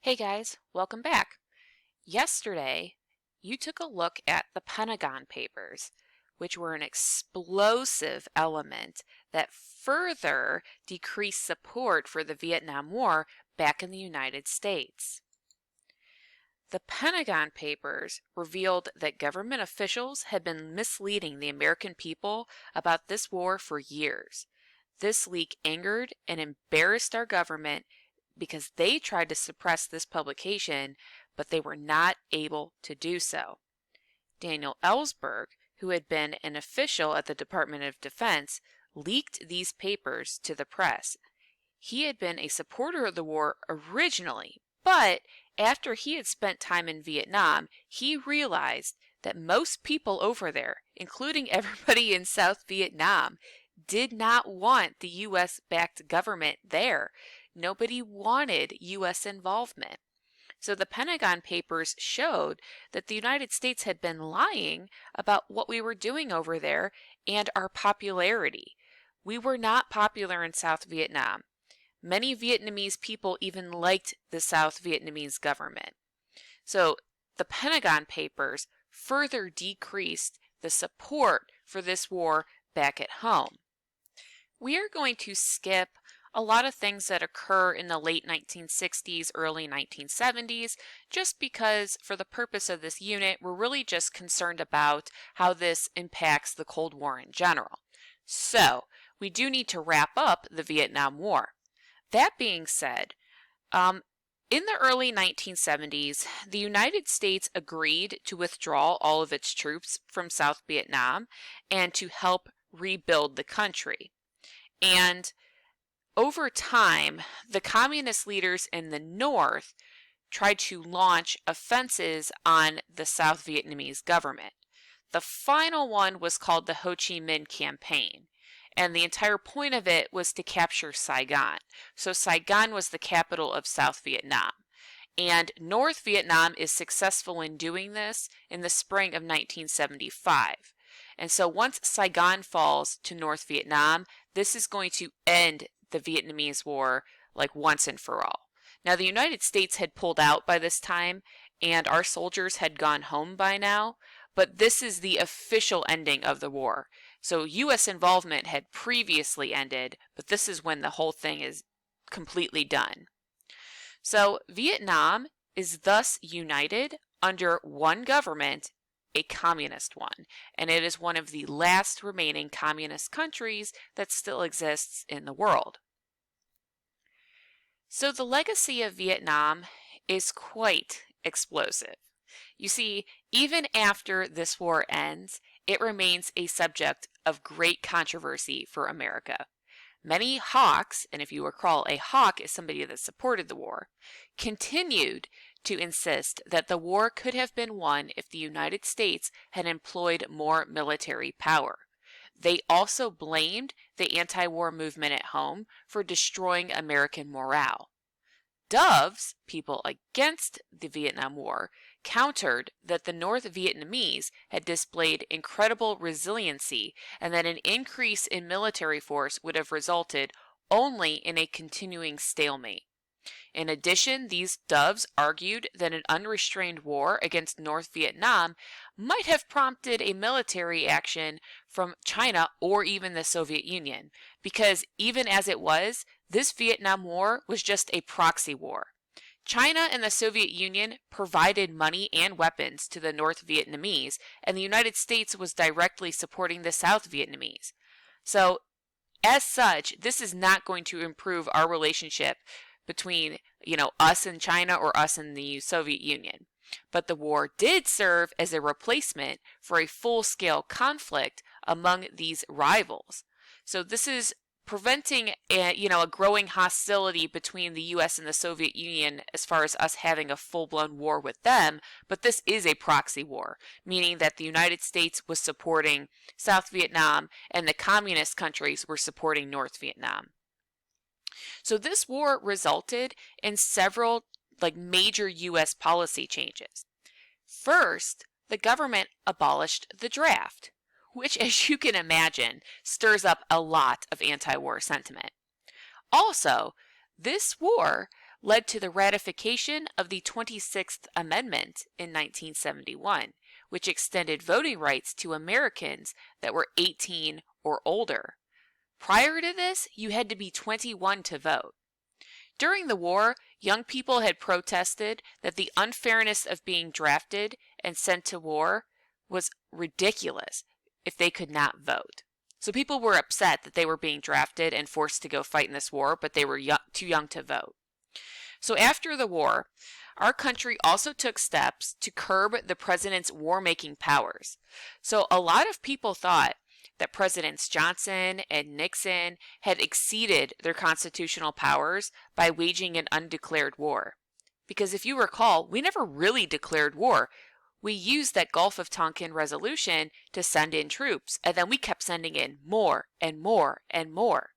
Hey guys, welcome back. Yesterday, you took a look at the Pentagon Papers, which were an explosive element that further decreased support for the Vietnam War back in the United States. The Pentagon Papers revealed that government officials had been misleading the American people about this war for years. This leak angered and embarrassed our government because they tried to suppress this publication, but they were not able to do so. Daniel Ellsberg, who had been an official at the Department of Defense, leaked these papers to the press. He had been a supporter of the war originally, but after he had spent time in Vietnam, he realized that most people over there, including everybody in South Vietnam, did not want the U.S. backed government there. Nobody wanted U.S. involvement. So the Pentagon Papers showed that the United States had been lying about what we were doing over there and our popularity. We were not popular in South Vietnam. Many Vietnamese people even liked the South Vietnamese government. So the Pentagon Papers further decreased the support for this war back at home. We are going to skip a lot of things that occur in the late 1960s, early 1970s, just because for the purpose of this unit, we're really just concerned about how this impacts the Cold War in general. So we do need to wrap up the Vietnam War. That being said, in the early 1970s, the United States agreed to withdraw all of its troops from South Vietnam and to help rebuild the country. And over time, the communist leaders in the North tried to launch offenses on the South Vietnamese government. The final one was called the Ho Chi Minh Campaign, and the entire point of it was to capture Saigon. So Saigon was the capital of South Vietnam. And North Vietnam is successful in doing this in the spring of 1975. And so once Saigon falls to North Vietnam, this is going to end the Vietnamese War like once and for all. Now, the United States had pulled out by this time, and our soldiers had gone home by now, but this is the official ending of the war. So U.S. involvement had previously ended, but this is when the whole thing is completely done. So Vietnam is thus united under one government, a communist one, and it is one of the last remaining communist countries that still exists in the world. So the legacy of Vietnam is quite explosive. You see, even after this war ends, it remains a subject of great controversy for America. Many hawks, and if you recall, a hawk is somebody that supported the war, continued to insist that the war could have been won if the United States had employed more military power. They also blamed the anti-war movement at home for destroying American morale. Doves, people against the Vietnam War, countered that the North Vietnamese had displayed incredible resiliency and that an increase in military force would have resulted only in a continuing stalemate. In addition, these doves argued that an unrestrained war against North Vietnam might have prompted a military action from China or even the Soviet Union, because even as it was, this Vietnam War was just a proxy war. China and the Soviet Union provided money and weapons to the North Vietnamese, and the United States was directly supporting the South Vietnamese. So, as such, this is not going to improve our relationship between, us and China or us and the Soviet Union. But the war did serve as a replacement for a full-scale conflict among these rivals. So this is preventing a growing hostility between the US and the Soviet Union as far as us having a full-blown war with them, but this is a proxy war, meaning that the United States was supporting South Vietnam and the communist countries were supporting North Vietnam. So this war resulted in several major US policy changes. First, the government abolished the draft, which, as you can imagine, stirs up a lot of anti-war sentiment. Also, this war led to the ratification of the 26th Amendment in 1971, which extended voting rights to Americans that were 18 or older. Prior to this, you had to be 21 to vote. During the war, young people had protested that the unfairness of being drafted and sent to war was ridiculous if they could not vote. So people were upset that they were being drafted and forced to go fight in this war, but they were too young to vote. So after the war, our country also took steps to curb the president's war-making powers. So a lot of people thought that Presidents Johnson and Nixon had exceeded their constitutional powers by waging an undeclared war. Because if you recall, we never really declared war. We used that Gulf of Tonkin resolution to send in troops, and then we kept sending in more and more and more.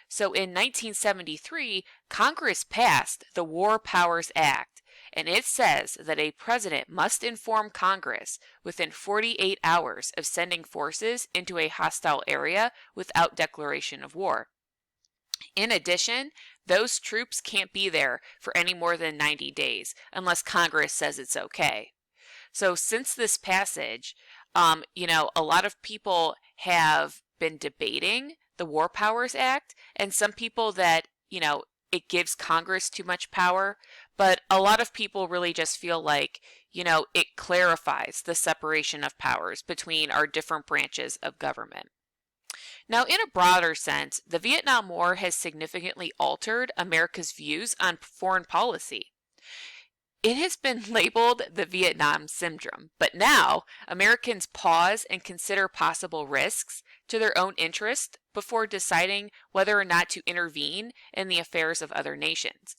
So in 1973, Congress passed the War Powers Act, and it says that a president must inform Congress within 48 hours of sending forces into a hostile area without declaration of war. In addition, those troops can't be there for any more than 90 days unless Congress says it's okay. So since this passage, a lot of people have been debating the War Powers Act, and some people that, it gives Congress too much power, but a lot of people really just feel like, it clarifies the separation of powers between our different branches of government. Now, in a broader sense, the Vietnam War has significantly altered America's views on foreign policy. It has been labeled the Vietnam Syndrome, but now Americans pause and consider possible risks to their own interest before deciding whether or not to intervene in the affairs of other nations.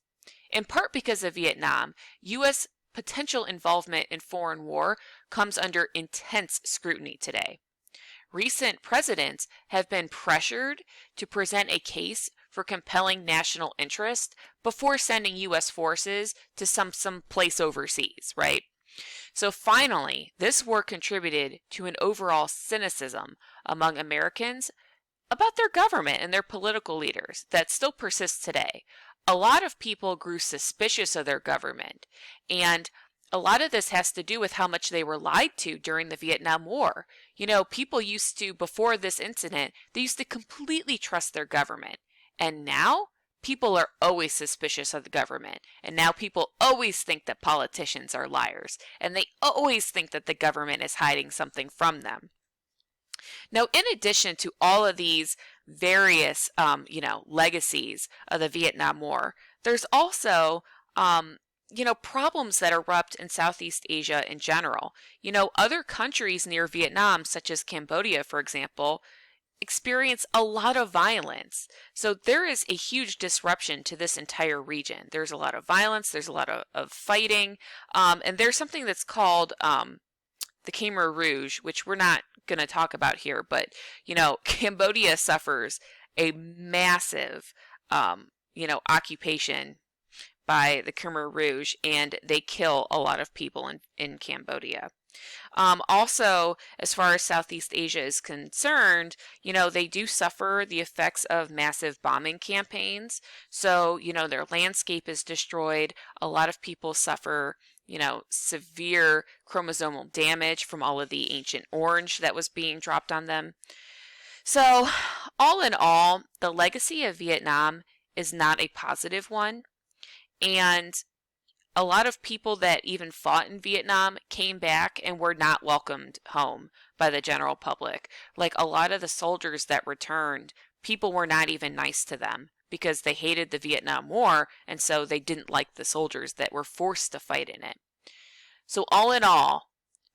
In part because of Vietnam, U.S. potential involvement in foreign war comes under intense scrutiny today. Recent presidents have been pressured to present a case for compelling national interest before sending U.S. forces to some place overseas, right? So finally, this war contributed to an overall cynicism among Americans about their government and their political leaders that still persists today. A lot of people grew suspicious of their government, and a lot of this has to do with how much they were lied to during the Vietnam War. People used to, before this incident, they used to completely trust their government. And now, people are always suspicious of the government. And now people always think that politicians are liars. And they always think that the government is hiding something from them. Now, in addition to all of these various, legacies of the Vietnam War, there's also, problems that erupt in Southeast Asia in general. Other countries near Vietnam, such as Cambodia, for example, experience a lot of violence. So there is a huge disruption to this entire region. There's a lot of violence, there's a lot of fighting, and there's something that's called the Khmer Rouge, which we're not going to talk about here, but, Cambodia suffers a massive, occupation by the Khmer Rouge, and they kill a lot of people in Cambodia. Also, as far as Southeast Asia is concerned, they do suffer the effects of massive bombing campaigns. So, their landscape is destroyed. A lot of people suffer, severe chromosomal damage from all of the Ancient Orange that was being dropped on them. So, all in all, the legacy of Vietnam is not a positive one. And a lot of people that even fought in Vietnam came back and were not welcomed home by the general public. Like a lot of the soldiers that returned, people were not even nice to them because they hated the Vietnam War, and so they didn't like the soldiers that were forced to fight in it. So all in all,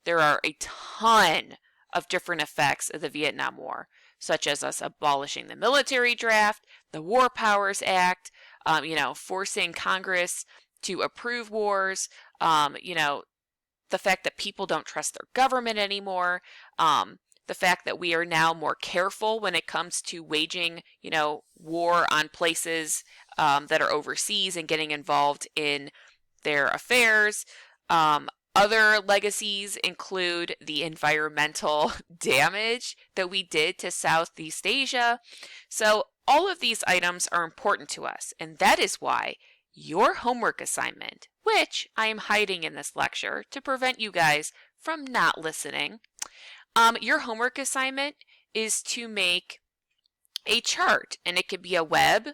there are a ton of different effects of the Vietnam War, such as us abolishing the military draft, the War Powers Act, forcing Congress to approve wars, the fact that people don't trust their government anymore, the fact that we are now more careful when it comes to waging, war on places that are overseas and getting involved in their affairs. Other legacies include the environmental damage that we did to Southeast Asia. So all of these items are important to us, and that is why your homework assignment, which I am hiding in this lecture to prevent you guys from not listening. Your homework assignment is to make a chart, and it could be a web,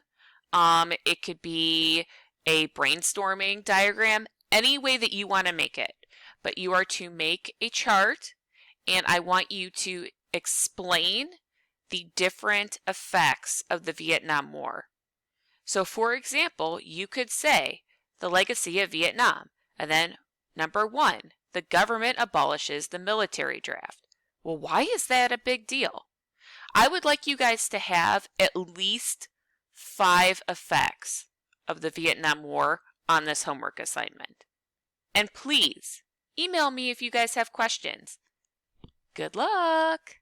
it could be a brainstorming diagram, any way that you want to make it. But you are to make a chart, and I want you to explain the different effects of the Vietnam War. So for example, you could say the legacy of Vietnam, and then number 1, the government abolishes the military draft. Well, why is that a big deal? I would like you guys to have at least 5 effects of the Vietnam War on this homework assignment. And please, email me if you guys have questions. Good luck!